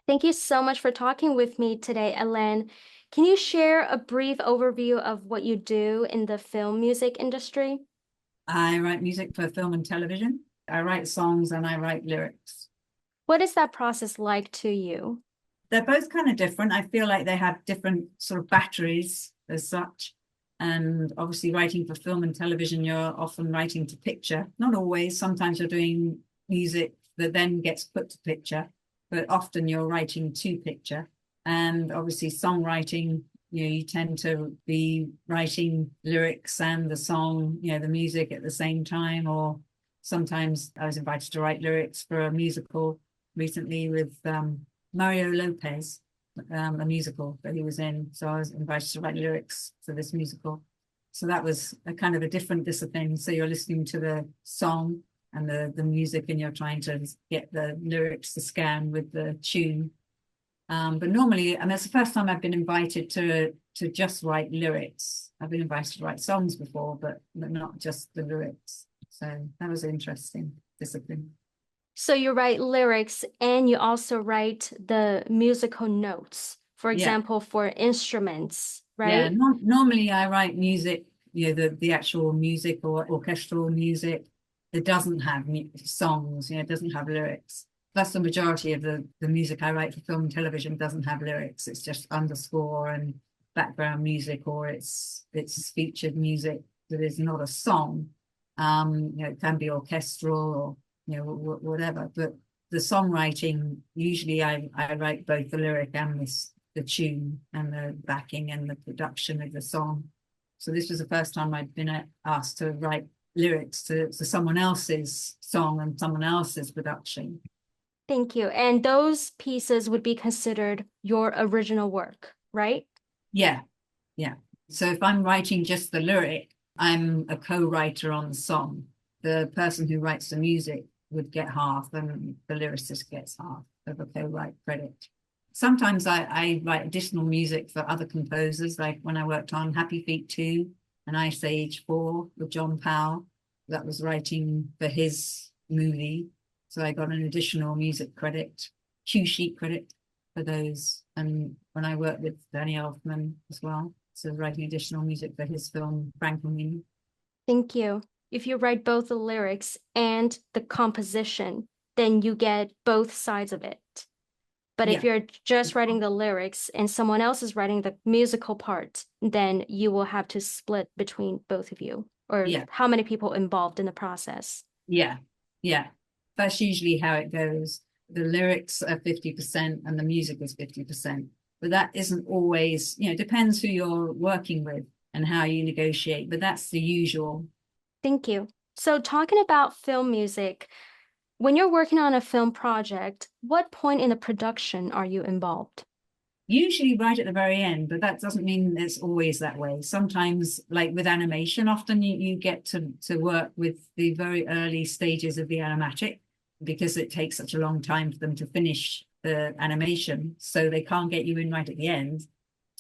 Thank you so much for talking with me today, Hélène. Can you share a brief overview of what you do in the film music industry? I write music for film and television. I write songs and I write lyrics. What is that process like to you? They're both kind of different. I feel like they have different sort of batteries as such. And obviously, writing for film and television, you're often writing to picture. Not always. Sometimes you're doing music that then gets put to picture, but often you're writing to picture. And obviously, songwriting, you tend to be writing lyrics and the song, the music at the same time. Or sometimes I was invited to write lyrics for a musical recently with Mario Lopez, a musical that he was in. So I was invited to write lyrics for this musical. So that was a kind of a different discipline. So you're listening to the song and the music, and you're trying to get the lyrics to scan with the tune. But normally, and that's the first time I've been invited to just write lyrics. I've been invited to write songs before, but not just the lyrics. So that was an interesting discipline. So you write lyrics and you also write the musical notes, for Yeah. example, for instruments, Yeah, right? normally I write music, the actual music or orchestral music that doesn't have songs, it doesn't have lyrics. That's the majority of the music I write for film and television doesn't have lyrics. It's just underscore and background music, or it's featured music that is not a song. It can be orchestral or whatever. But the songwriting, usually I write both the lyric and the tune and the backing and the production of the song. So this was the first time I'd been asked to write lyrics to someone else's song and someone else's production. Thank you. And those pieces would be considered your original work, right? Yeah, yeah. So if I'm writing just the lyric, I'm a co-writer on the song. The person who writes the music would get half, and the lyricist gets half of a co-write credit. Sometimes I write additional music for other composers, like when I worked on Happy Feet 2 and Ice Age 4 with John Powell, that was writing for his movie. So I got an additional music credit, cue sheet credit for those. And when I worked with Danny Elfman as well, so writing additional music for his film Frankenweenie. Thank you. If you write both the lyrics and the composition, then you get both sides of it. But if Yeah, you're just writing the lyrics and someone else is writing the musical part, then you will have to split between both of you, or yeah, how many people involved in the process. yeah, yeah. That's usually how it goes. The lyrics are 50% and the music is 50%. But that isn't always, it depends who you're working with and how you negotiate, but that's the usual. Thank you. So, talking about film music, when you're working on a film project, what point in the production are you involved? Usually right at the very end, but that doesn't mean it's always that way. Sometimes, like with animation, often you get to work with the very early stages of the animatic because it takes such a long time for them to finish the animation. So they can't get you in right at the end.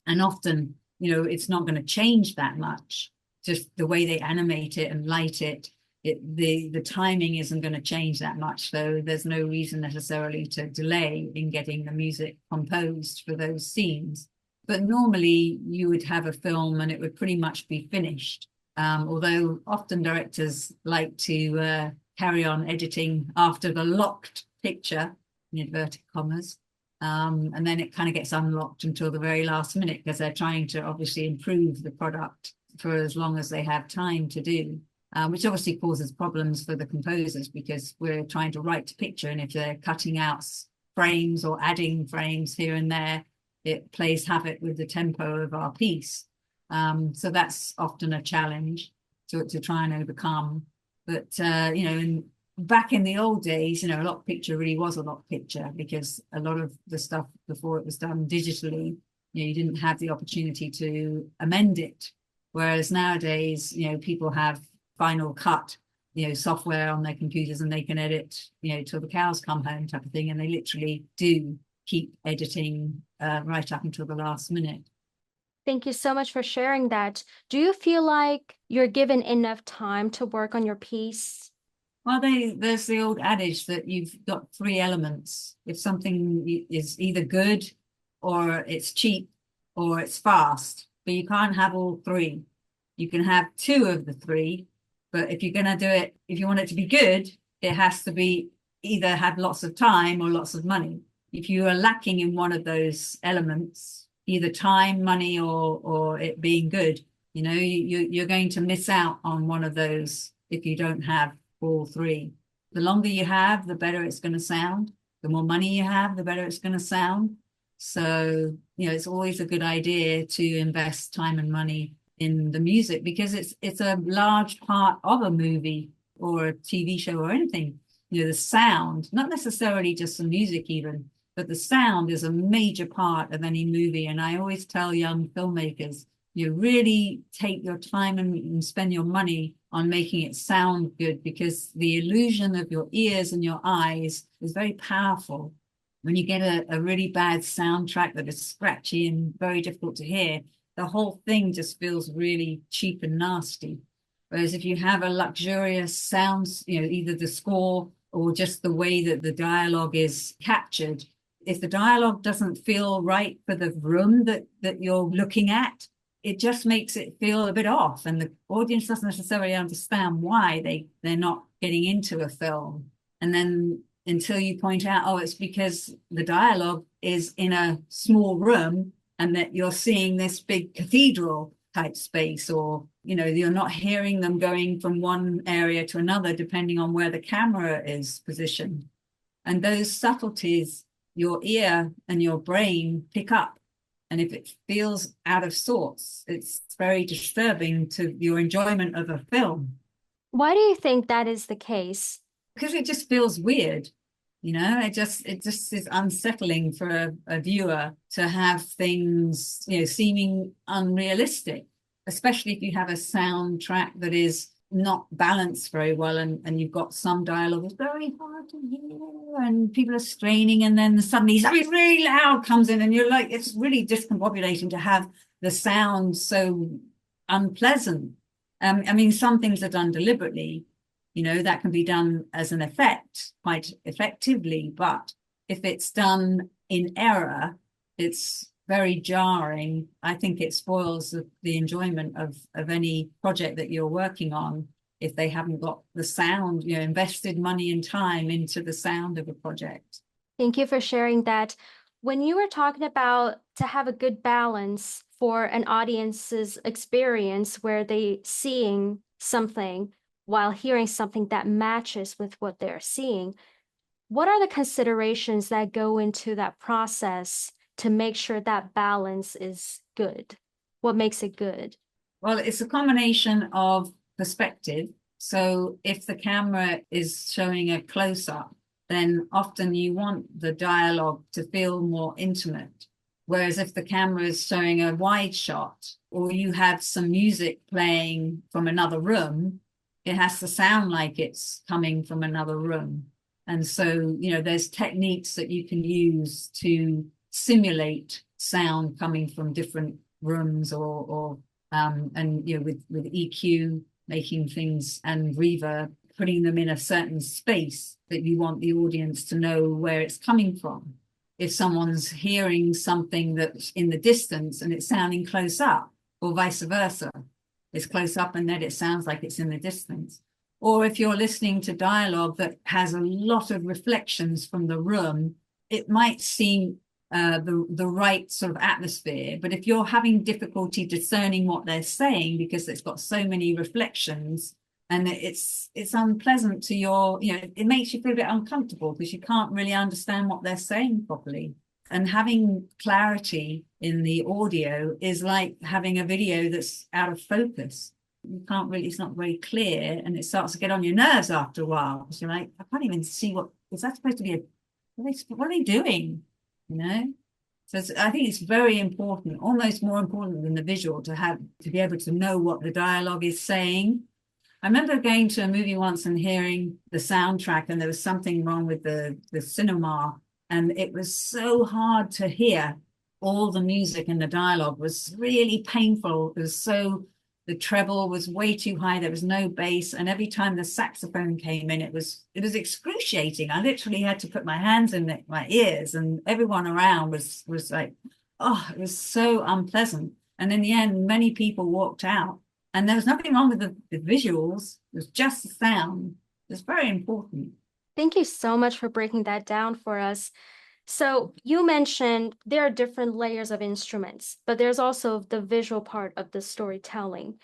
And often, it's not going to change that much. Just the way they animate it and light it, the timing isn't going to change that much. So there's no reason necessarily to delay in getting the music composed for those scenes. But normally you would have a film and it would pretty much be finished. Although often directors like to carry on editing after the locked picture, in inverted commas, and then it kind of gets unlocked until the very last minute because they're trying to obviously improve the product for as long as they have time to do, which obviously causes problems for the composers because we're trying to write to picture. And if they're cutting out frames or adding frames here and there, it plays havoc with the tempo of our piece. So that's often a challenge to try and overcome. But, back in the old days, a lock picture really was a lock picture because a lot of the stuff before it was done digitally, you didn't have the opportunity to amend it. Whereas nowadays, people have Final Cut, software on their computers and they can edit, till the cows come home type of thing. And they literally do keep editing right up until the last minute. Thank you so much for sharing that. Do you feel like you're given enough time to work on your piece? Well, there's the old adage that you've got three elements. If something is either good or it's cheap or it's fast, but you can't have all three. You can have two of the three, but if you're going to do it, if you want it to be good, it has to be either have lots of time or lots of money. If you are lacking in one of those elements, either time, money, or it being good, you're going to miss out on one of those if you don't have all three. The longer you have, the better it's going to sound. The more money you have, the better it's going to sound. So, it's always a good idea to invest time and money in the music because it's a large part of a movie or a TV show or anything. The sound, not necessarily just the music even, but the sound is a major part of any movie. And I always tell young filmmakers, you really take your time and spend your money on making it sound good because the illusion of your ears and your eyes is very powerful. When you get a really bad soundtrack that is scratchy and very difficult to hear, the whole thing just feels really cheap and nasty. Whereas if you have a luxurious sounds, either the score or just the way that the dialogue is captured, if the dialogue doesn't feel right for the room that you're looking at, it just makes it feel a bit off. And the audience doesn't necessarily understand why they're not getting into a film. And then until you point out, oh, it's because the dialogue is in a small room and that you're seeing this big cathedral type space, or, you're not hearing them going from one area to another, depending on where the camera is positioned. And those subtleties, your ear and your brain pick up. And if it feels out of sorts, it's very disturbing to your enjoyment of a film. Why do you think that is the case? Because it just feels weird. It just is unsettling for a viewer to have things, seeming unrealistic, especially if you have a soundtrack that is not balanced very well and you've got some dialogue that's very hard to hear and people are straining and then suddenly something really loud comes in and you're like, it's really discombobulating to have the sound so unpleasant. Some things are done deliberately, that can be done as an effect quite effectively. But if it's done in error, it's very jarring. I think it spoils the enjoyment of any project that you're working on if they haven't got the sound, invested money and time into the sound of a project. Thank you for sharing that. When you were talking about to have a good balance for an audience's experience where they seeing something while hearing something that matches with what they're seeing, what are the considerations that go into that process to make sure that balance is good? What makes it good? Well, it's a combination of perspective. So if the camera is showing a close-up, then often you want the dialogue to feel more intimate. Whereas if the camera is showing a wide shot or you have some music playing from another room, it has to sound like it's coming from another room. And so, there's techniques that you can use to simulate sound coming from different rooms with EQ, making things and reverb, putting them in a certain space that you want the audience to know where it's coming from. If someone's hearing something that's in the distance and it's sounding close up, or vice versa, it's close up and then it sounds like it's in the distance. Or if you're listening to dialogue that has a lot of reflections from the room, it might seem the right sort of atmosphere. But if you're having difficulty discerning what they're saying because it's got so many reflections and it's unpleasant to it makes you feel a bit uncomfortable because you can't really understand what they're saying properly. And having clarity in the audio is like having a video that's out of focus. You can't really, it's not very clear and it starts to get on your nerves after a while because you're like, I can't even see is that supposed to be what are they doing? So I think it's very important, almost more important than the visual, to be able to know what the dialogue is saying. I remember going to a movie once and hearing the soundtrack and there was something wrong with the cinema and it was so hard to hear. All the music and the dialogue was really painful. It was so the treble was way too high. There was no bass. And every time the saxophone came in, it was excruciating. I literally had to put my hands in my ears, and everyone around was like, oh, it was so unpleasant. And in the end, many people walked out, and there was nothing wrong with the visuals. It was just the sound. It's very important. Thank you so much for breaking that down for us. So you mentioned there are different layers of instruments, but there's also the visual part of the storytelling.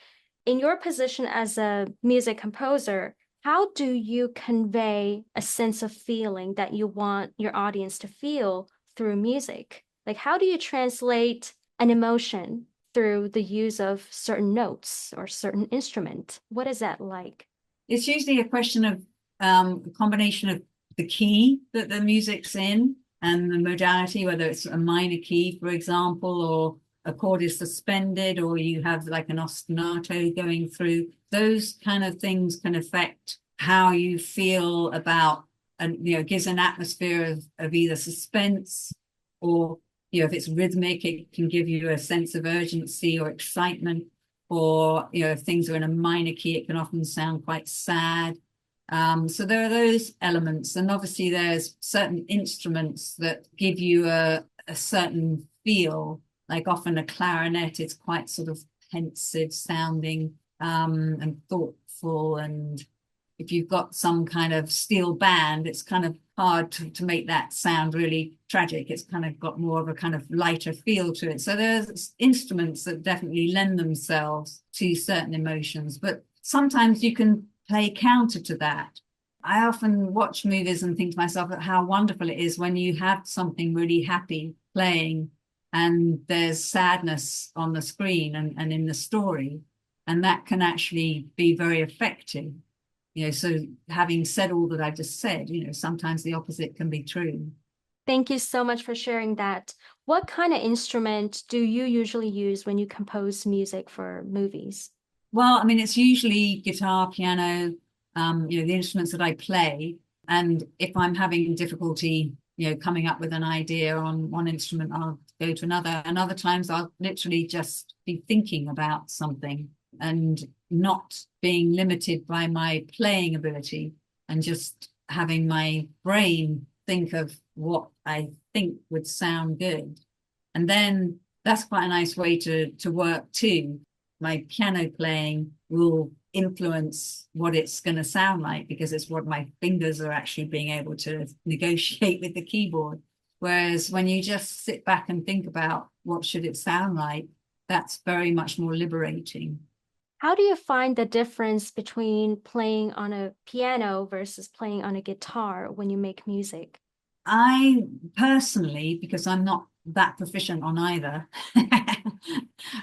In your position as a music composer, how do you convey a sense of feeling that you want your audience to feel through music? Like, how do you translate an emotion through the use of certain notes or certain instrument? What is that like? It's usually a question of a combination of the key that the music's in and the modality, whether it's a minor key, for example, or a chord is suspended, or you have like an ostinato going through. Those kind of things can affect how you feel about, and gives an atmosphere of either suspense, or if it's rhythmic, it can give you a sense of urgency or excitement. Or if things are in a minor key, it can often sound quite sad. So there are those elements, and obviously there's certain instruments that give you a certain feel. Like often a clarinet is quite sort of pensive sounding, and thoughtful, and if you've got some kind of steel band, it's kind of hard to make that sound really tragic. It's kind of got more of a kind of lighter feel to it. So there's instruments that definitely lend themselves to certain emotions, but sometimes you can play counter to that. I often watch movies and think to myself how wonderful it is when you have something really happy playing and there's sadness on the screen and in the story, and that can actually be very effective. So having said all that I've just said, sometimes the opposite can be true. Thank you so much for sharing that. What kind of instrument do you usually use when you compose music for movies? Well, I mean, it's usually guitar, piano, the instruments that I play. And if I'm having difficulty, coming up with an idea on one instrument, I'll go to another. And other times I'll literally just be thinking about something and not being limited by my playing ability, and just having my brain think of what I think would sound good. And then that's quite a nice way to work too. My piano playing will influence what it's going to sound like, because it's what my fingers are actually being able to negotiate with the keyboard. Whereas when you just sit back and think about what should it sound like, that's very much more liberating. How do you find the difference between playing on a piano versus playing on a guitar when you make music? I personally, because I'm not that proficient on either,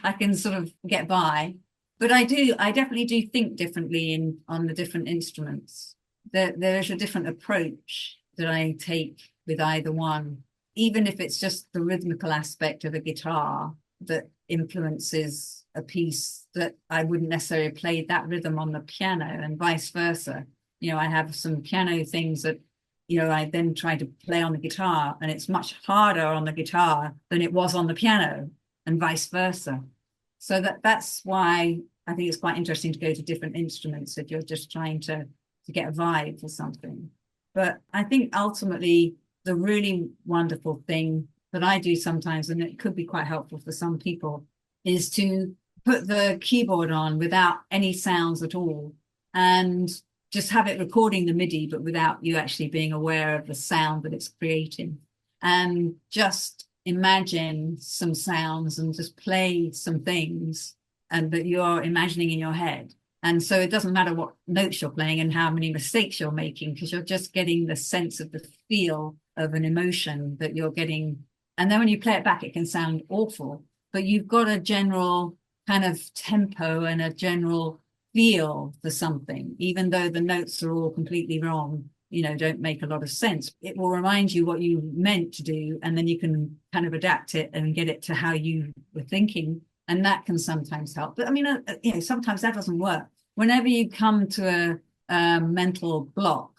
I can sort of get by. But I definitely do think differently on the different instruments. There's a different approach that I take with either one, even if it's just the rhythmical aspect of a guitar that influences a piece that I wouldn't necessarily play that rhythm on the piano, and vice versa. I have some piano things that I then try to play on the guitar, and it's much harder on the guitar than it was on the piano, and vice versa. So that's why I think it's quite interesting to go to different instruments if you're just trying to get a vibe for something. But I think ultimately the really wonderful thing that I do sometimes, and it could be quite helpful for some people, is to put the keyboard on without any sounds at all, and just have it recording the MIDI, but without you actually being aware of the sound that it's creating. And just imagine some sounds and just play some things and that you're imagining in your head. And so it doesn't matter what notes you're playing and how many mistakes you're making, because you're just getting the sense of the feel of an emotion that you're getting. And then when you play it back, it can sound awful, but you've got a general kind of tempo and a general feel for something, even though the notes are all completely wrong, don't make a lot of sense. It will remind you what you meant to do, and then you can kind of adapt it and get it to how you were thinking. And that can sometimes help. But I mean, sometimes that doesn't work. Whenever you come to a mental block,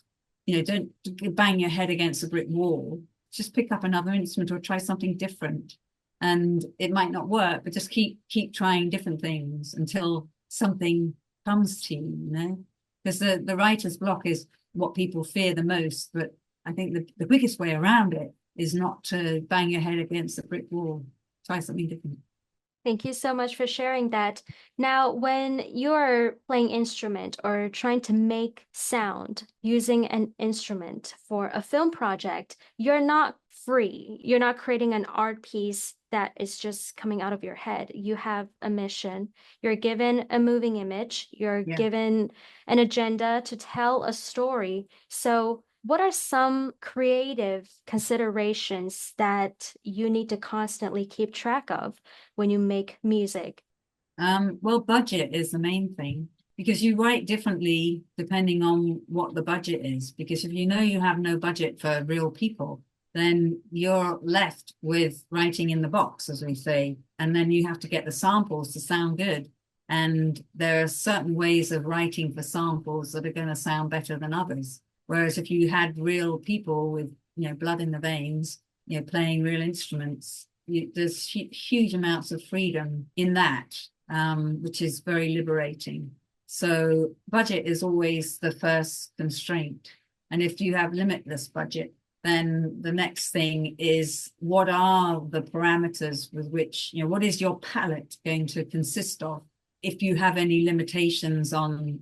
don't bang your head against a brick wall. Just pick up another instrument or try something different. And it might not work, but just keep trying different things until something comes to you, you know, because the writer's block is what people fear the most. But I think the quickest way around it is not to bang your head against the brick wall. Try something different. Thank you so much for sharing that. Now, when you're playing instrument or trying to make sound using an instrument for a film project, you're not free. You're not creating an art piece that is just coming out of your head. You have a mission. You're given a moving image. You're Yeah. given an agenda to tell a story. So what are some creative considerations that you need to constantly keep track of when you make music? Well, budget is the main thing because you write differently depending on what the budget is. Because if you know you have no budget for real people, then you're left with writing in the box, as we say, and then you have to get the samples to sound good. And there are certain ways of writing for samples that are going to sound better than others. Whereas if you had real people with, blood in the veins, playing real instruments, there's huge amounts of freedom in that, which is very liberating. So budget is always the first constraint. And if you have limitless budget, then the next thing is what are the parameters with which, what is your palette going to consist of? If you have any limitations on,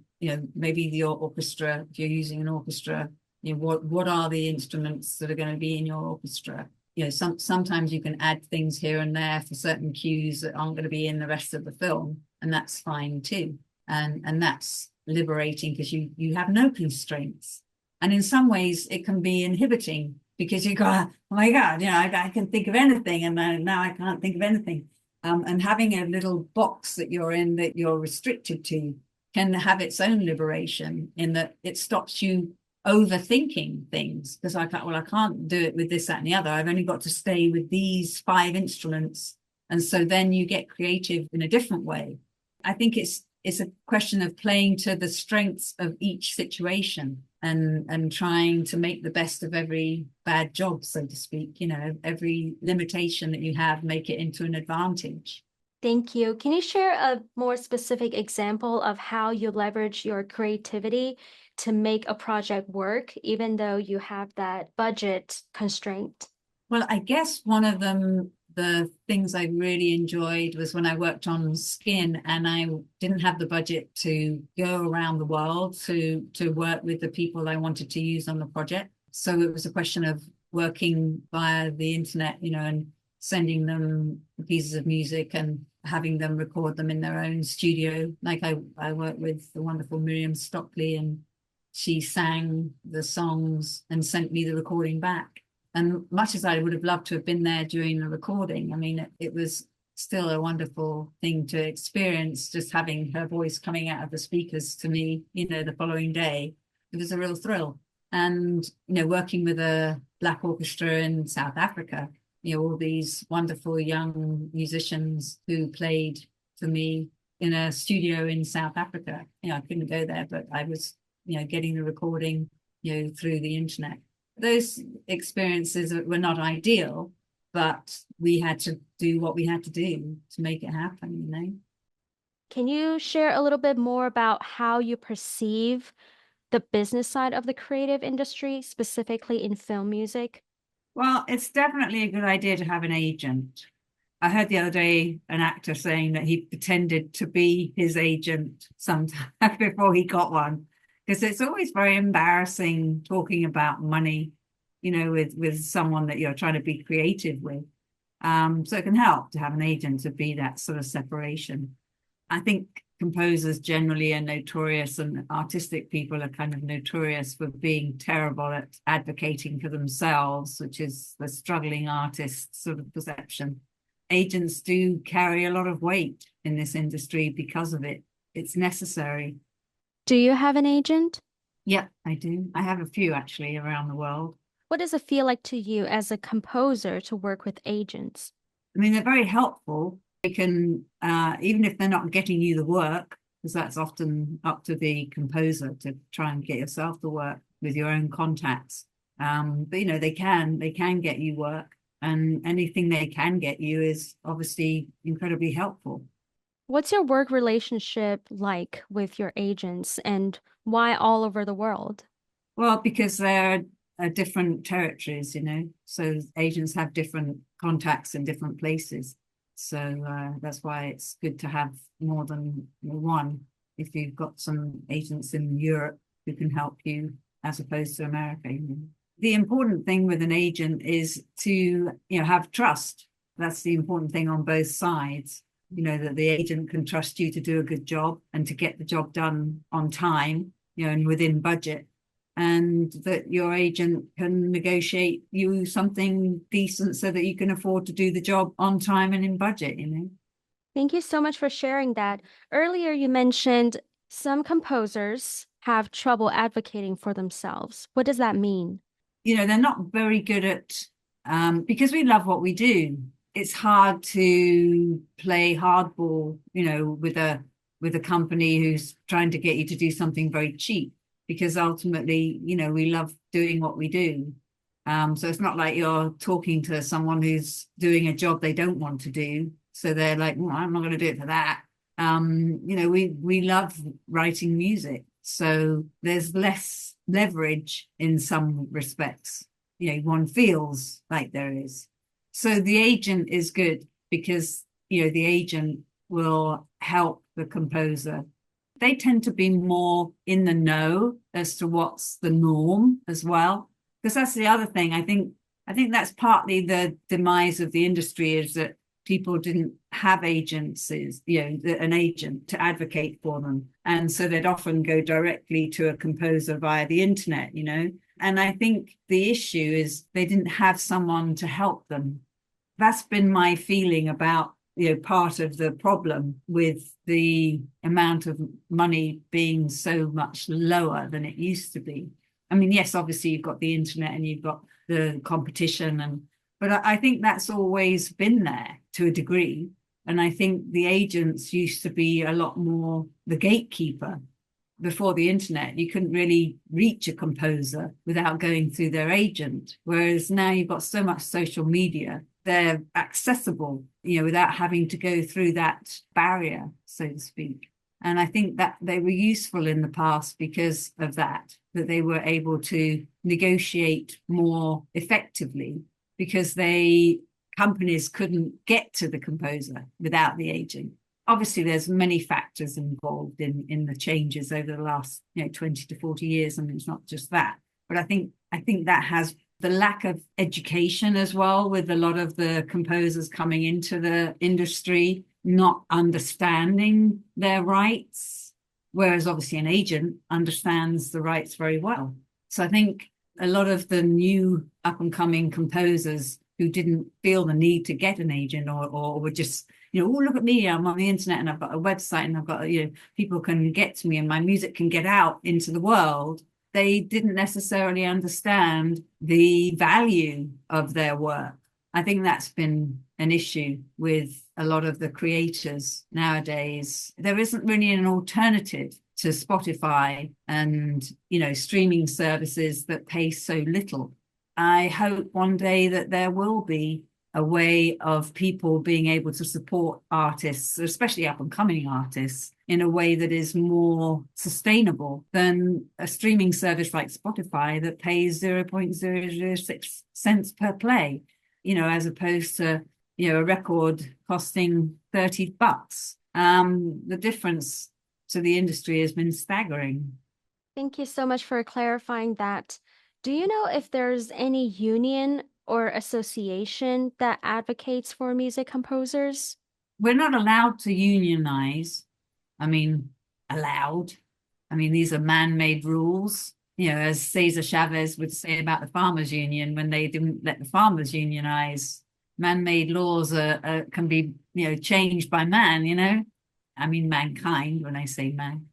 maybe your orchestra, if you're using an orchestra, what are the instruments that are going to be in your orchestra? Sometimes you can add things here and there for certain cues that aren't going to be in the rest of the film, and that's fine too. And that's liberating because you have no constraints. And in some ways, it can be inhibiting because you go, oh my God, I can think of anything, and now I can't think of anything. And having a little box that you're in that you're restricted to can have its own liberation in that it stops you overthinking things because I can't do it with this, that, and the other. I've only got to stay with these 5 instruments. And so then you get creative in a different way. I think it's a question of playing to the strengths of each situation and trying to make the best of every bad job, so to speak. Every limitation that you have, make it into an advantage. Thank you. Can you share a more specific example of how you leverage your creativity to make a project work, even though you have that budget constraint? Well, I guess one of them, the things I really enjoyed was when I worked on Skin and I didn't have the budget to go around the world to work with the people I wanted to use on the project. So it was a question of working via the internet, and sending them pieces of music and having them record them in their own studio. Like I worked with the wonderful Miriam Stockley, and she sang the songs and sent me the recording back. And much as I would have loved to have been there during the recording, I mean, it was still a wonderful thing to experience, just having her voice coming out of the speakers to me, the following day. It was a real thrill. And, working with a Black orchestra in South Africa, all these wonderful young musicians who played for me in a studio in South Africa. I couldn't go there, but I was, getting the recording, through the internet. Those experiences were not ideal, but we had to do what we had to do to make it happen. Can you share a little bit more about how you perceive the business side of the creative industry, specifically in film music? Well, it's definitely a good idea to have an agent. I heard the other day an actor saying that he pretended to be his agent sometime before he got one, because it's always very embarrassing talking about money, with someone that you're trying to be creative with. So it can help to have an agent to be that sort of separation. I think composers generally are notorious, and artistic people are kind of notorious for being terrible at advocating for themselves, which is the struggling artist sort of perception. Agents do carry a lot of weight in this industry because of it. It's necessary. Do you have an agent? Yeah, I do. I have a few actually around the world. What does it feel like to you as a composer to work with agents? I mean, they're very helpful. They can, even if they're not getting you the work, because that's often up to the composer to try and get yourself the work with your own contacts. But they can get you work, and anything they can get you is obviously incredibly helpful. What's your work relationship like with your agents and why all over the world? Well, because they're different territories, so agents have different contacts in different places. So that's why it's good to have more than one. If you've got some agents in Europe who can help you as opposed to America. The important thing with an agent is to, have trust. That's the important thing on both sides. That the agent can trust you to do a good job and to get the job done on time, and within budget, and that your agent can negotiate you something decent so that you can afford to do the job on time and in budget. Thank you so much for sharing that. Earlier, you mentioned some composers have trouble advocating for themselves. What does that mean? They're not very good at, because we love what we do. It's hard to play hardball, with a company who's trying to get you to do something very cheap, because ultimately, we love doing what we do. So it's not like you're talking to someone who's doing a job they don't want to do. So they're like, well, I'm not going to do it for that. We love writing music. So there's less leverage in some respects. One feels like there is. So the agent is good because, the agent will help the composer. They tend to be more in the know as to what's the norm as well. Because that's the other thing. I think that's partly the demise of the industry, is that people didn't have agencies, an agent to advocate for them. And so they'd often go directly to a composer via the internet. And I think the issue is they didn't have someone to help them. That's been my feeling about, part of the problem with the amount of money being so much lower than it used to be. I mean, yes, obviously you've got the internet and you've got the competition, but I think that's always been there to a degree. And I think the agents used to be a lot more the gatekeeper. Before the internet, you couldn't really reach a composer without going through their agent. Whereas now you've got so much social media, they're accessible, without having to go through that barrier, so to speak. And I think that they were useful in the past because of that they were able to negotiate more effectively, because companies couldn't get to the composer without the agent. Obviously, there's many factors involved in the changes over the last 20 to 40 years. I mean, it's not just that. But I think that has the lack of education as well, with a lot of the composers coming into the industry, not understanding their rights, whereas obviously an agent understands the rights very well. So I think a lot of the new up and coming composers who didn't feel the need to get an agent, or were just, oh, look at me, I'm on the internet and I've got a website and I've got, people can get to me and my music can get out into the world. They didn't necessarily understand the value of their work. I think that's been an issue with a lot of the creators nowadays. There isn't really an alternative to Spotify and, streaming services that pay so little. I hope one day that there will be a way of people being able to support artists, especially up and coming artists, in a way that is more sustainable than a streaming service like Spotify that pays 0.006 cents per play, as opposed to, a record costing $30. The difference to the industry has been staggering. Thank you so much for clarifying that. Do you know if there's any union or association that advocates for music composers? We're not allowed to unionize. I mean, allowed. I mean, these are man-made rules. As Cesar Chavez would say about the farmers' union when they didn't let the farmers unionize. Man-made laws can be, changed by man. I mean, mankind when I say man.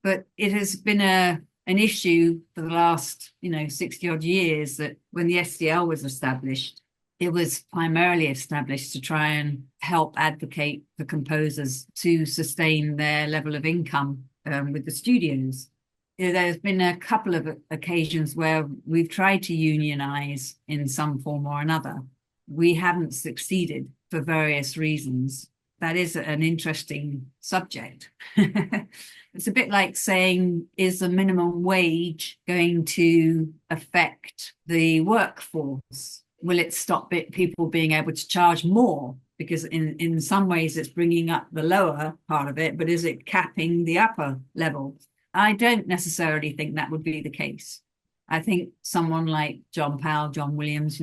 But it has been an issue for the last, 60 odd years, that when the SDL was established, it was primarily established to try and help advocate for composers to sustain their level of income with the studios. There's been a couple of occasions where we've tried to unionize in some form or another. We haven't succeeded for various reasons. that is an interesting subject. It's a bit like saying, is the minimum wage going to affect the workforce? Will it stop people being able to charge more? Because in some ways it's bringing up the lower part of it, but is it capping the upper level? I don't necessarily think that would be the case. I think someone like John Powell, John Williams,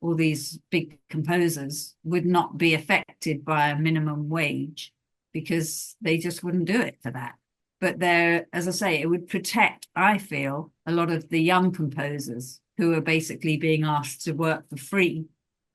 all these big composers would not be affected by a minimum wage because they just wouldn't do it for that. But there, as I say, it would protect, I feel, a lot of the young composers who are basically being asked to work for free.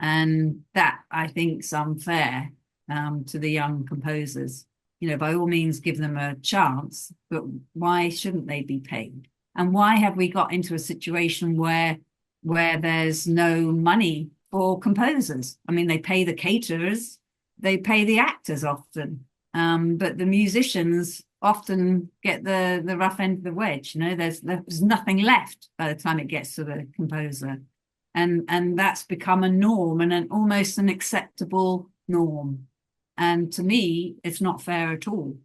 And that, I think, is unfair to the young composers. By all means, give them a chance, but why shouldn't they be paid? And why have we got into a situation where there's no money for composers? I mean, they pay the caterers, they pay the actors often, but the musicians often get the rough end of the wedge. There's nothing left by the time it gets to the composer, and that's become a norm and almost an acceptable norm. And to me, it's not fair at all.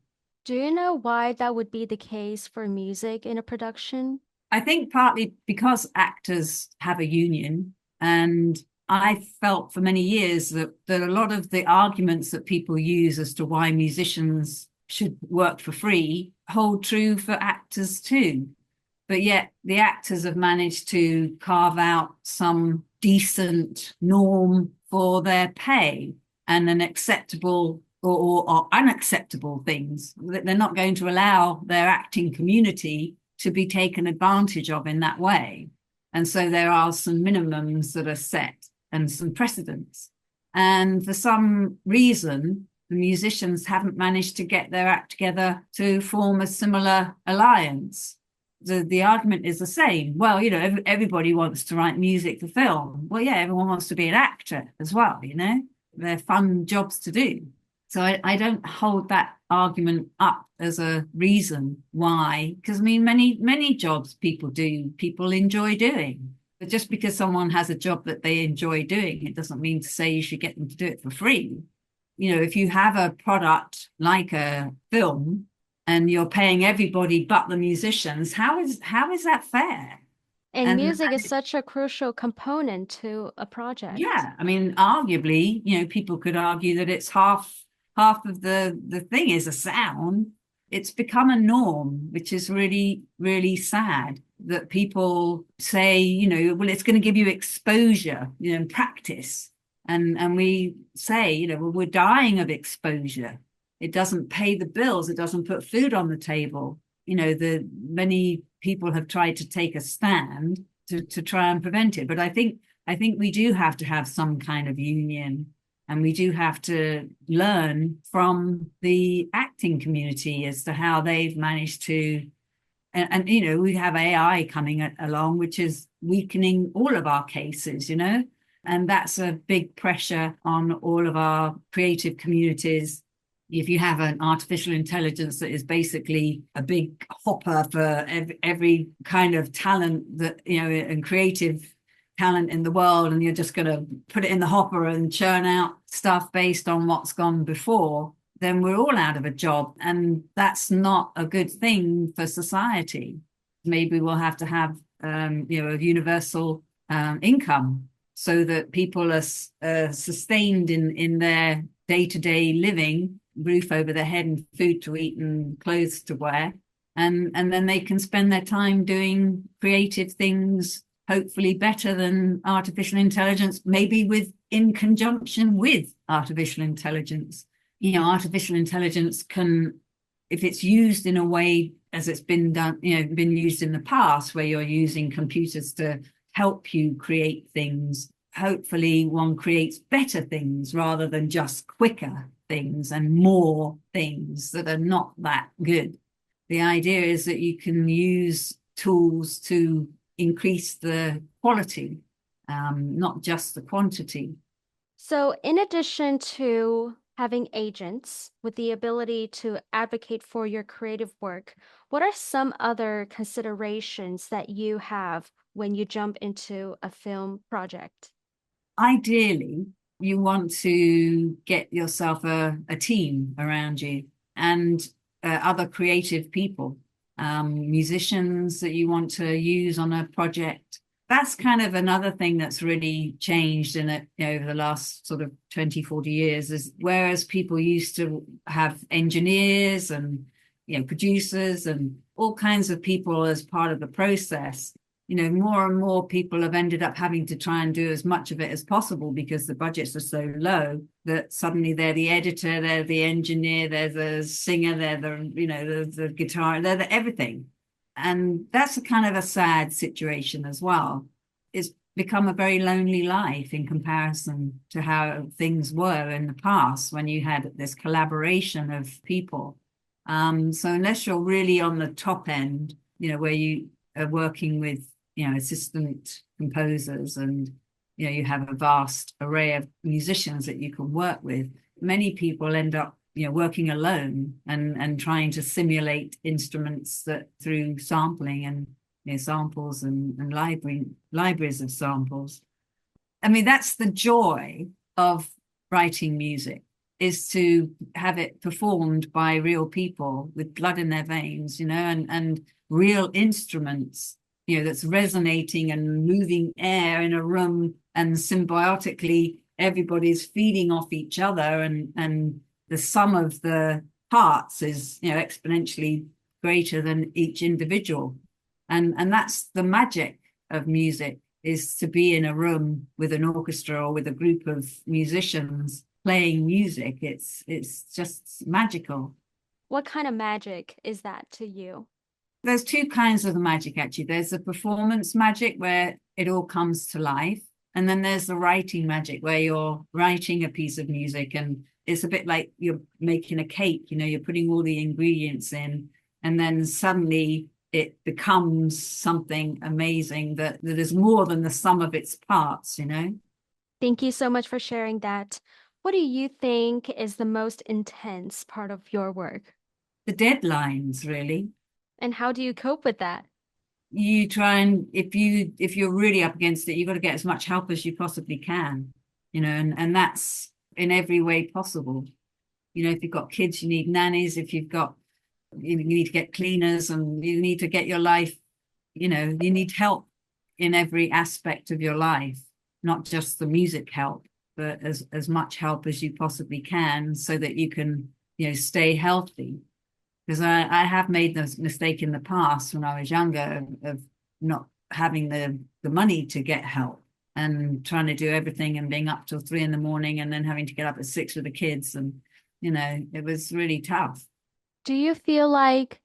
Do you know why that would be the case for music in a production? I think partly because actors have a union, and I felt for many years that a lot of the arguments that people use as to why musicians should work for free hold true for actors too. But yet the actors have managed to carve out some decent norm for their pay and an acceptable or unacceptable things. They're not going to allow their acting community to be taken advantage of in that way. And so there are some minimums that are set and some precedents. And for some reason, the musicians haven't managed to get their act together to form a similar alliance. The argument is the same. Well, everybody wants to write music for film. Well, yeah, everyone wants to be an actor as well, They're fun jobs to do. So I don't hold that argument up as a reason why, because I mean, many jobs people enjoy doing. But just because someone has a job that they enjoy doing, it doesn't mean to say you should get them to do it for free. If you have a product like a film and you're paying everybody but the musicians, how is that fair? And music is such a crucial component to a project. Yeah, I mean, arguably, people could argue that it's half of the thing is a sound. It's become a norm, which is really, really sad that people say, well, it's going to give you exposure, and practice. And we say, well, we're dying of exposure. It doesn't pay the bills. It doesn't put food on the table. The many people have tried to take a stand to try and prevent it. But I think we do have to have some kind of union, and we do have to learn from the acting community as to how they've managed to, and we have AI coming along, which is weakening all of our cases, and that's a big pressure on all of our creative communities. If you have an artificial intelligence that is basically a big hopper for every kind of talent that, and creative talent in the world, and you're just going to put it in the hopper and churn out stuff based on what's gone before, then we're all out of a job. And that's not a good thing for society. Maybe we'll have to have, a universal income so that people are sustained in their day-to-day living, roof over their head and food to eat and clothes to wear. And then they can spend their time doing creative things, hopefully better than artificial intelligence, maybe in conjunction with artificial intelligence. Artificial intelligence can, if it's used in a way as it's been done, been used in the past, where you're using computers to help you create things, hopefully one creates better things rather than just quicker things and more things that are not that good. The idea is that you can use tools to increase the quality, not just the quantity. So, in addition to having agents with the ability to advocate for your creative work, what are some other considerations that you have when you jump into a film project? Ideally, you want to get yourself a team around you and other creative people, musicians that you want to use on a project. That's kind of another thing that's really changed in it, you know, over the last sort of 20, 40 years, is whereas people used to have engineers and, you know, producers and all kinds of people as part of the process, you know, more and more people have ended up having to try and do as much of it as possible because the budgets are so low that suddenly they're the editor, they're the engineer, they're the singer, they're the, you know, the guitar, they're the everything. And that's a kind of a sad situation as well. It's become a very lonely life in comparison to how things were in the past when you had this collaboration of people. So unless you're really on the top end, you know, where you are working with, you know, assistant composers and, you know, you have a vast array of musicians that you can work with, many people end up, you know, working alone and trying to simulate instruments that through sampling and, you know, samples and libraries of samples. I mean, that's the joy of writing music, is to have it performed by real people with blood in their veins, you know, and real instruments, you know, that's resonating and moving air in a room, and symbiotically everybody's feeding off each other, and the sum of the parts is, you know, exponentially greater than each individual. And that's the magic of music, is to be in a room with an orchestra or with a group of musicians playing music. It's just magical. What kind of magic is that to you? There's two kinds of magic, actually. There's the performance magic where it all comes to life. And then there's the writing magic where you're writing a piece of music and it's a bit like you're making a cake, you know, you're putting all the ingredients in, and then suddenly it becomes something amazing that is more than the sum of its parts, you know. Thank you so much for sharing that. What do you think is the most intense part of your work? The deadlines, really. And how do you cope with that? You try and if you're really up against it, you've got to get as much help as you possibly can, you know, and that's in every way possible. You know, if you've got kids, you need nannies. If you've got, you need to get cleaners, and you need to get your life, you know, you need help in every aspect of your life, not just the music help, but as much help as you possibly can so that you can, you know, stay healthy. Because I have made the mistake in the past when I was younger of not having the money to get help and trying to do everything and being up till 3 in the morning and then having to get up at 6 with the kids. And, you know, it was really tough. Do you feel like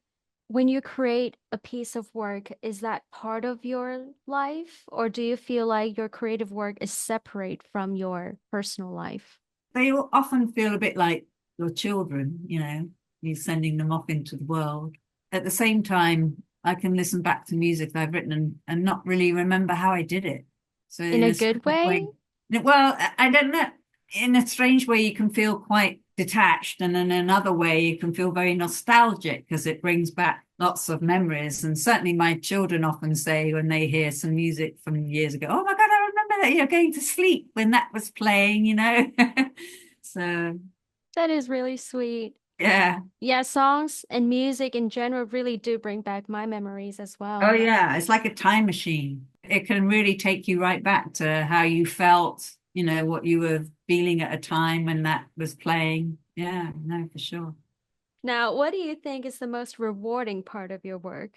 when you create a piece of work, is that part of your life? Or do you feel like your creative work is separate from your personal life? They often feel a bit like your children, you know, you're sending them off into the world. At the same time, I can listen back to music that I've written and not really remember how I did it. So In in a a good strange way? way, well, I don't know. In a strange way, you can feel quite detached, and in another way, you can feel very nostalgic because it brings back lots of memories. And certainly, my children often say when they hear some music from years ago, "Oh my God, I remember that! You're going to sleep when that was playing," you know. So That is really sweet. yeah. Yeah, songs and music in general really do bring back my memories as Oh well. yeah, it's like a time machine. It can really take you right back to how you felt, you know, what you were feeling at a time when that was playing. Yeah, no, for sure. Now, what do you think is the most rewarding part of your work?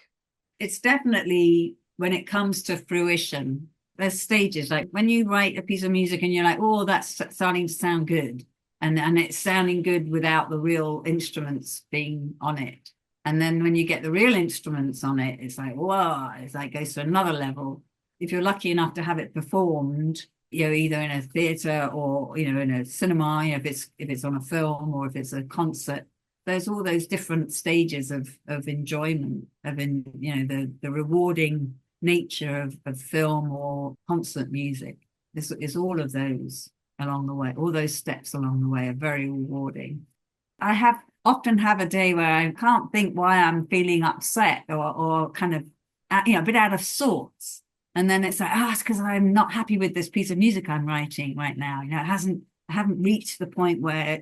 It's definitely when it comes to fruition. There's stages like when you write a piece of music and you're like, oh, that's starting to sound good. And it's sounding good without the real instruments being on it. And then when you get the real instruments on it, it's like, whoa, it's like goes to another level. If you're lucky enough to have it performed, you know, either in a theater or, you know, in a cinema, you know, if it's on a film or if it's a concert, there's all those different stages of enjoyment, you know, the rewarding nature of film or concert music. This is all of those along the way. All those steps along the way are very rewarding. I have often have a day where I can't think why I'm feeling upset or kind of, you know, a bit out of sorts. And then it's like, it's because I'm not happy with this piece of music I'm writing right now. You know, it hasn't haven't reached the point where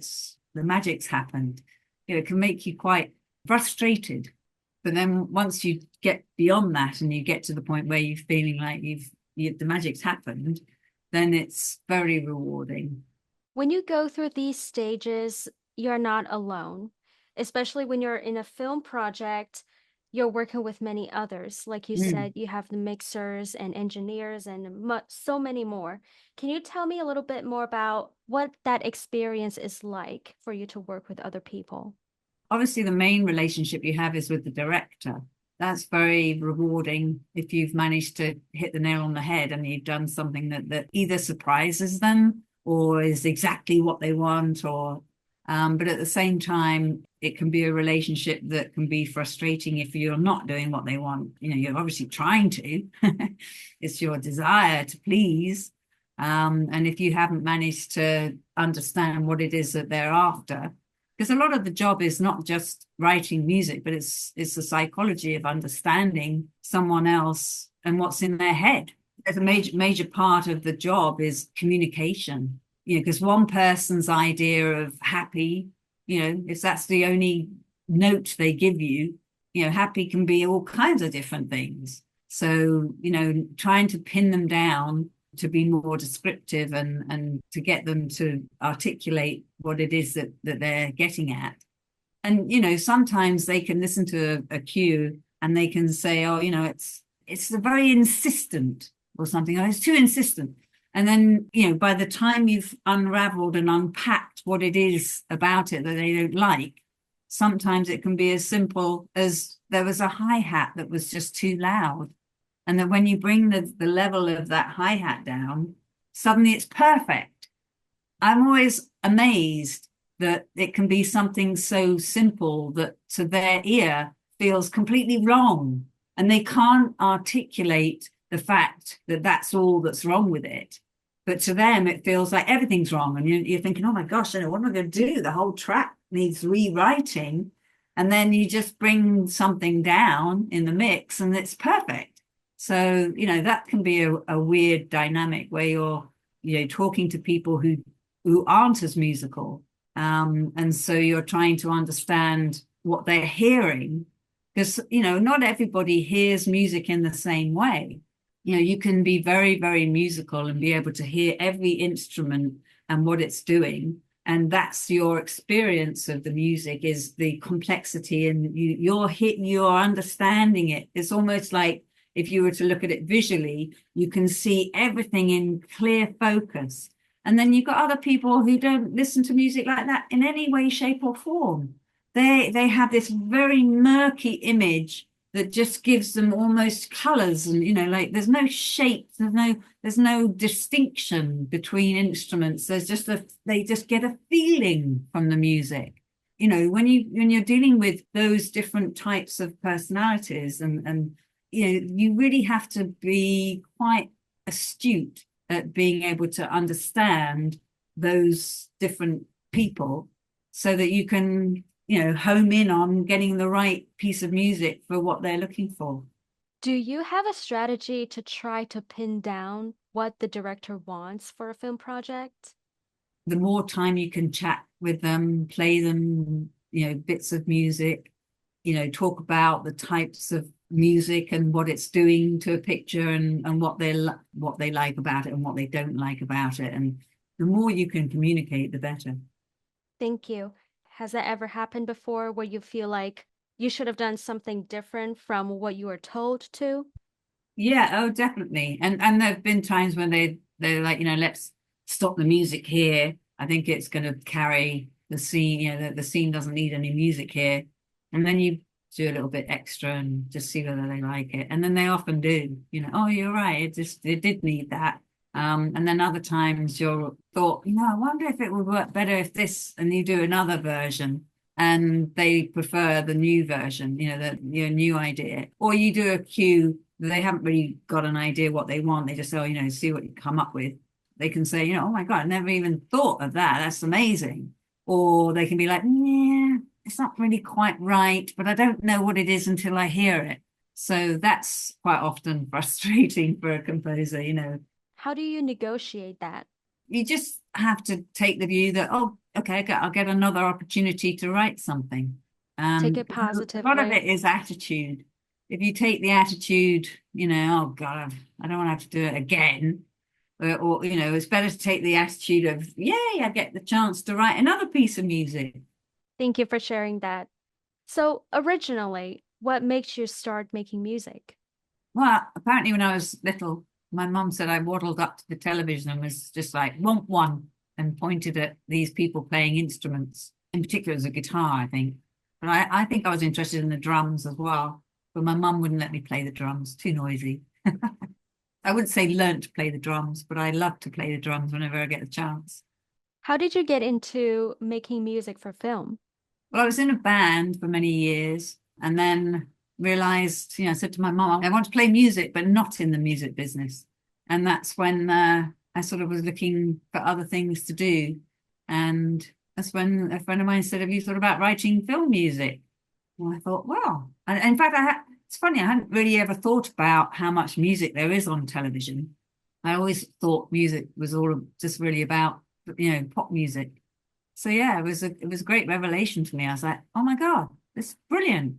the magic's happened. It can make you quite frustrated. But then once you get beyond that and you get to the point where you're feeling like the magic's happened, then it's very rewarding. When you go through these stages, you're not alone, especially when you're in a film project. You're working with many others. Like you Mm. said, you have the mixers and engineers and so many more. Can you tell me a little bit more about what that experience is like for you to work with other people? Obviously, the main relationship you have is with the director. That's very rewarding if you've managed to hit the nail on the head and you've done something that either surprises them or is exactly what they want, or but at the same time, it can be a relationship that can be frustrating if you're not doing what they want. You know, you're obviously trying to. It's your desire to please. And if you haven't managed to understand what it is that they're after, because a lot of the job is not just writing music, but it's the psychology of understanding someone else and what's in their head. As a major part of the job is communication. You know, because one person's idea of happy, you know, if that's the only note they give you, you know, happy can be all kinds of different things. So, you know, trying to pin them down to be more descriptive and to get them to articulate what it is that they're getting at. And, you know, sometimes they can listen to a cue and they can say, oh, you know, it's very insistent or something. Oh, it's too insistent. And then, you know, by the time you've unraveled and unpacked what it is about it that they don't like, sometimes it can be as simple as there was a hi-hat that was just too loud. And that when you bring the level of that hi-hat down, suddenly it's perfect. I'm always amazed that it can be something so simple that to their ear feels completely wrong. And they can't articulate the fact that that's all that's wrong with it. But to them, it feels like everything's wrong. And you're thinking, oh my gosh, what am I going to do? The whole track needs rewriting. And then you just bring something down in the mix and it's perfect. So, you know, that can be a weird dynamic where you're, you know, talking to people who aren't as musical. And so you're trying to understand what they're hearing, because, you know, not everybody hears music in the same way. You know, you can be very, very musical and be able to hear every instrument and what it's doing. And that's your experience of the music, is the complexity, and you're understanding it. It's almost like if you were to look at it visually, you can see everything in clear focus. And then you've got other people who don't listen to music like that in any way, shape, or form. They have this very murky image that just gives them almost colors, and you know, like there's no shape, there's no distinction between instruments. There's just they just get a feeling from the music. You know, when you're dealing with those different types of personalities, and you know, you really have to be quite astute at being able to understand those different people so that you can, you know, home in on getting the right piece of music for what they're looking for. Do you have a strategy to try to pin down what the director wants for a film project? The more time you can chat with them, play them, you know, bits of music, you know, talk about the types of music and what it's doing to a picture, and what they like about it and what they don't like about it. And the more you can communicate, the better. Thank you. Has that ever happened before where you feel like you should have done something different from what you were told to? Yeah, oh, definitely. And there have been times when they're like, you know, let's stop the music here. I think it's going to carry the scene. You know, the scene doesn't need any music here. And then you do a little bit extra and just see whether they like it. And then they often do. You know, oh, you're right. It did need that. And then other times you're thought, you know, I wonder if it would work better if this, and you do another version and they prefer the new version, you know, your new idea. Or you do a cue, they haven't really got an idea what they want. They just say, oh, you know, see what you come up with. They can say, you know, oh my God, I never even thought of that. That's amazing. Or they can be like, yeah, it's not really quite right, but I don't know what it is until I hear it. So that's quite often frustrating for a composer, you know. How do you negotiate that? you just have to take the view that, oh, okay, I'll get another opportunity to write something. Take it A lot of it positively. is attitude. If you take the attitude, oh God, I don't want to have to do it again. Or, it's better to take the attitude of, yay, I get the chance to write another piece of music. Thank you for sharing that. So, originally, what makes you start making music? Well, apparently when I was little, my mum said I waddled up to the television and was just like, want one, and pointed at these people playing instruments. In particular, it was a guitar, I think. But I think I was interested in the drums as well. But my mum wouldn't let me play the drums, too noisy. I wouldn't say learnt to play the drums, but I love to play the drums whenever I get the chance. How did you get into making music for film? Well, I was in a band for many years and then realized, I said to my mom, I want to play music, but not in the music business. And that's when I sort of was looking for other things to do. And that's when a friend of mine said, have you thought about writing film music? And I thought, well, and in fact, it's funny, I hadn't really ever thought about how much music there is on television. I always thought music was all just really about, pop music. So yeah, it was a great revelation to me. I was like, oh my God, this is brilliant.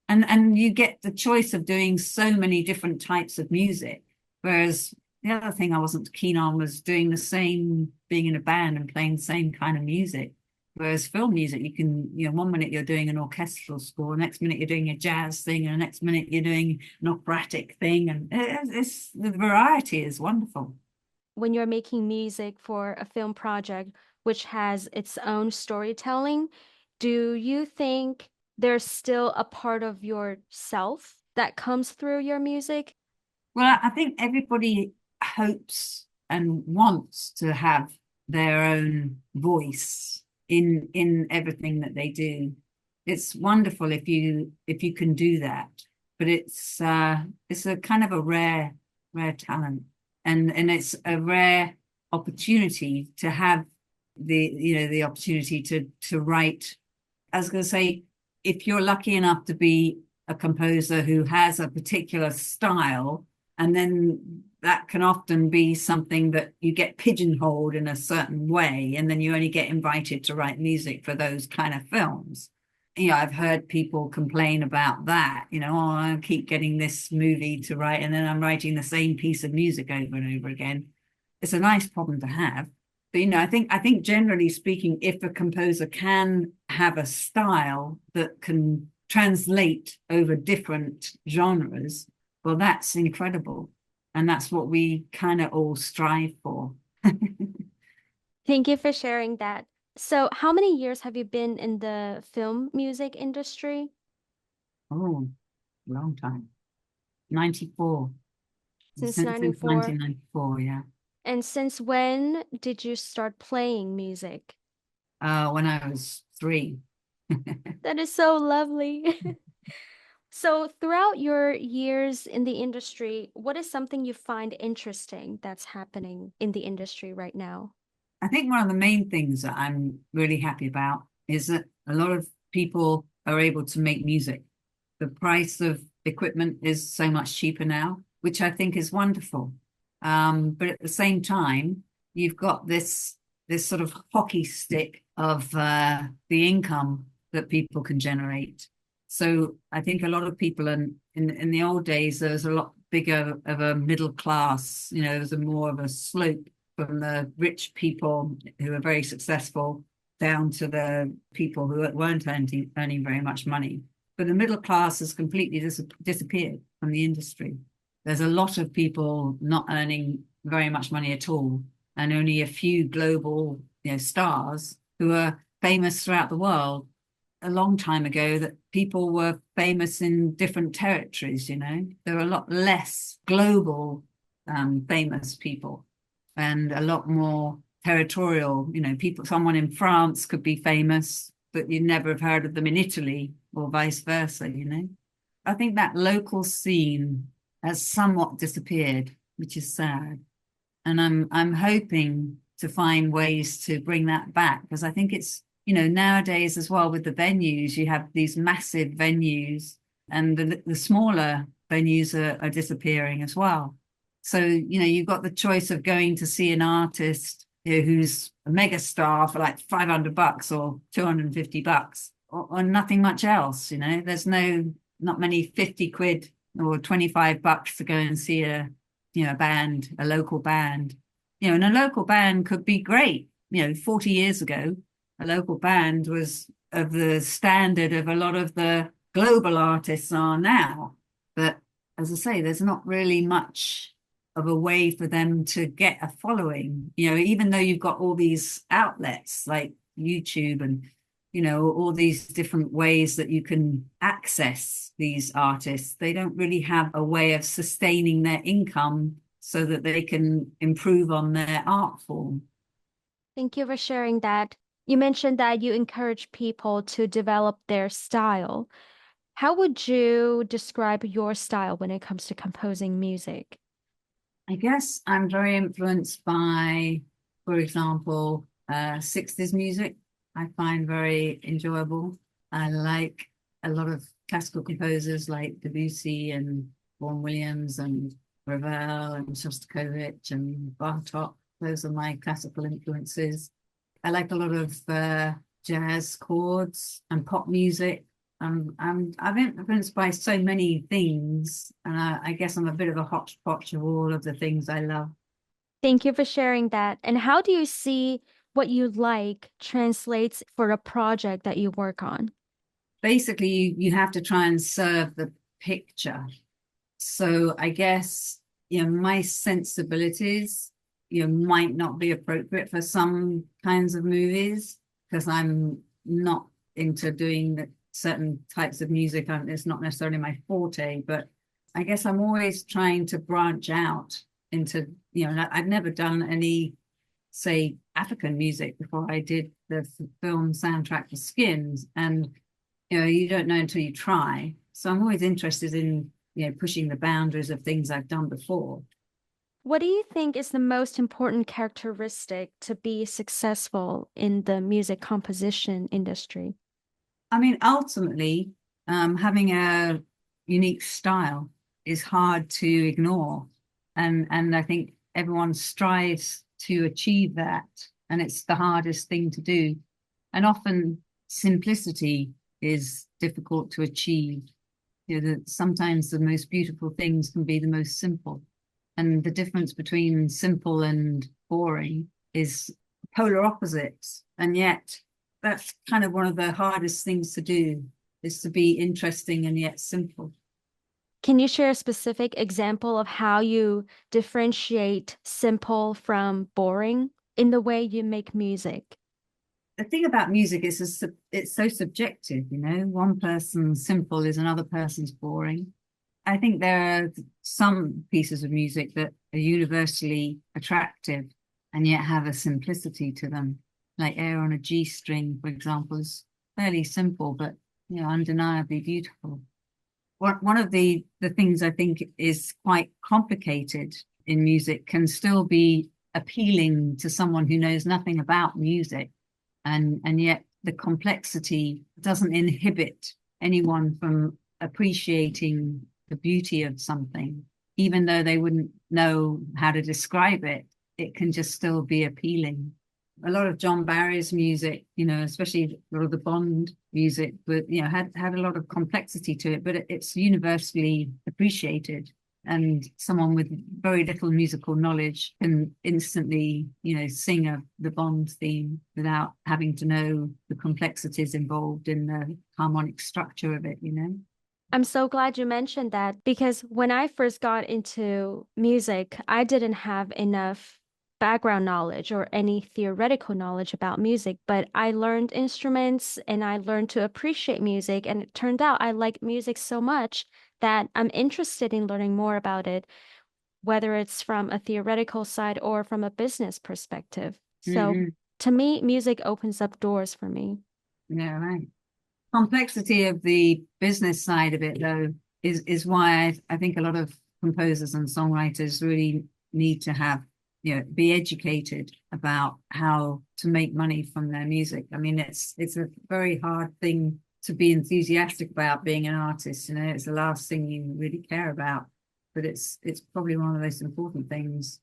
And you get the choice of doing so many different types of music. Whereas the other thing I wasn't keen on was doing the same, being in a band and playing the same kind of music. Whereas film music, you can, 1 minute you're doing an orchestral score, next minute you're doing a jazz thing, and the next minute you're doing an operatic thing. And the variety is wonderful. When you're making music for a film project, which has its own storytelling, do you think there's still a part of yourself that comes through your music? Well, I think everybody hopes and wants to have their own voice in everything that they do. It's wonderful if you can do that, but it's a kind of a rare talent, and it's a rare opportunity to have the opportunity to write. I was going to say, if you're lucky enough to be a composer who has a particular style, and then that can often be something that you get pigeonholed in a certain way, and then you only get invited to write music for those kind of films. I've heard people complain about that, oh, I keep getting this movie to write, and then I'm writing the same piece of music over and over again. It's a nice problem to have. But I think generally speaking, if a composer can have a style that can translate over different genres, well, that's incredible. And that's what we kind of all strive for. Thank you for sharing that. So, how many years have you been in the film music industry? Oh, long time. 94. Since Since 94. 1994, yeah. And since when did you start playing music? When I was 3. That is so lovely. So, throughout your years in the industry, what is something you find interesting that's happening in the industry right now? I think one of the main things that I'm really happy about is that a lot of people are able to make music. The price of equipment is so much cheaper now, which I think is wonderful. But at the same time, you've got this sort of hockey stick of the income that people can generate. So I think a lot of people in the old days, there was a lot bigger of a middle class, there was a more of a slope from the rich people who are very successful down to the people who weren't earning very much money. But the middle class has completely disappeared from the industry. There's a lot of people not earning very much money at all, and only a few global, stars who are famous throughout the world. A long time ago, that people were famous in different territories. There were a lot less global famous people, and a lot more territorial. People, someone in France could be famous, but you'd never have heard of them in Italy, or vice versa. I think that local scene has somewhat disappeared, which is sad. And I'm hoping to find ways to bring that back, because I think it's, nowadays as well with the venues, you have these massive venues, and the smaller venues are disappearing as well. So, you've got the choice of going to see an artist who's a mega star for like $500 or $250 or nothing much else. There's not many 50 quid or $25 to go and see a band, a local band. And a local band could be great. 40 years ago, a local band was of the standard of a lot of the global artists are now. But as I say, there's not really much of a way for them to get a following, even though you've got all these outlets like YouTube and, all these different ways that you can access these artists. They don't really have a way of sustaining their income so that they can improve on their art form. Thank you for sharing that. You mentioned that you encourage people to develop their style. How would you describe your style when it comes to composing music? I guess I'm very influenced by, for example, 60s music. I find very enjoyable. I like a lot of classical composers like Debussy and Vaughan Williams and Ravel and Shostakovich and Bartok. Those are my classical influences. I like a lot of jazz chords and pop music. I'm influenced by so many things, and I guess I'm a bit of a hodgepodge of all of the things I love. Thank you for sharing that. And how do you see what you like translates for a project that you work on? Basically, you have to try and serve the picture. So I guess, my sensibilities, might not be appropriate for some kinds of movies because I'm not into doing certain types of music. It's not necessarily my forte, but I guess I'm always trying to branch out into, I've never done any, say, African music before I did the film soundtrack for Skins. And, you don't know until you try. So I'm always interested in, pushing the boundaries of things I've done before. What do you think is the most important characteristic to be successful in the music composition industry? I mean, ultimately, having a unique style is hard to ignore. And I think everyone strives to achieve that. And it's the hardest thing to do. And often simplicity is difficult to achieve. That sometimes the most beautiful things can be the most simple. And the difference between simple and boring is polar opposites. And yet that's kind of one of the hardest things to do, is to be interesting and yet simple. Can you share a specific example of how you differentiate simple from boring in the way you make music? The thing about music is it's so subjective, one person's simple is another person's boring. I think there are some pieces of music that are universally attractive and yet have a simplicity to them. Like Air on a G string, for example, is fairly simple, but undeniably beautiful. One of the things I think is quite complicated in music can still be appealing to someone who knows nothing about music. And yet the complexity doesn't inhibit anyone from appreciating the beauty of something, even though they wouldn't know how to describe it. It can just still be appealing. A lot of John Barry's music, especially a lot of the Bond music, but had a lot of complexity to it, but it's universally appreciated. And someone with very little musical knowledge can instantly, sing the Bond theme without having to know the complexities involved in the harmonic structure of it. I'm so glad you mentioned that because when I first got into music, I didn't have enough background knowledge or any theoretical knowledge about music, but I learned instruments and I learned to appreciate music. And it turned out I like music so much that I'm interested in learning more about it, whether it's from a theoretical side or from a business perspective. So Mm-hmm. to me, music opens up doors for me. Yeah, right. Complexity of the business side of it, though, is why I think a lot of composers and songwriters really need to have, be educated about how to make money from their music. I mean, it's a very hard thing to be enthusiastic about being an artist. It's the last thing you really care about, but it's probably one of the most important things.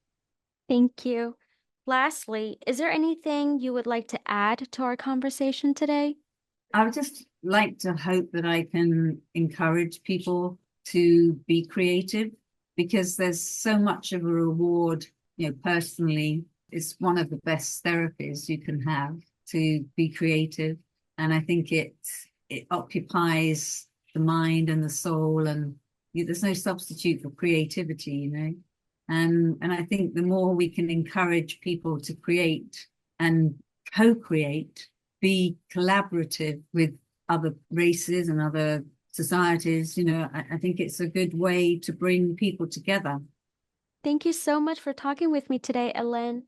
Thank you. Lastly, is there anything you would like to add to our conversation today? I would just like to hope that I can encourage people to be creative because there's so much of a reward, personally. It's one of the best therapies you can have to be creative. And I think it occupies the mind and the soul, and there's no substitute for creativity. And I think the more we can encourage people to create and co-create, be collaborative with other races and other societies, I think it's a good way to bring people together. Thank you so much for talking with me today, Hélène.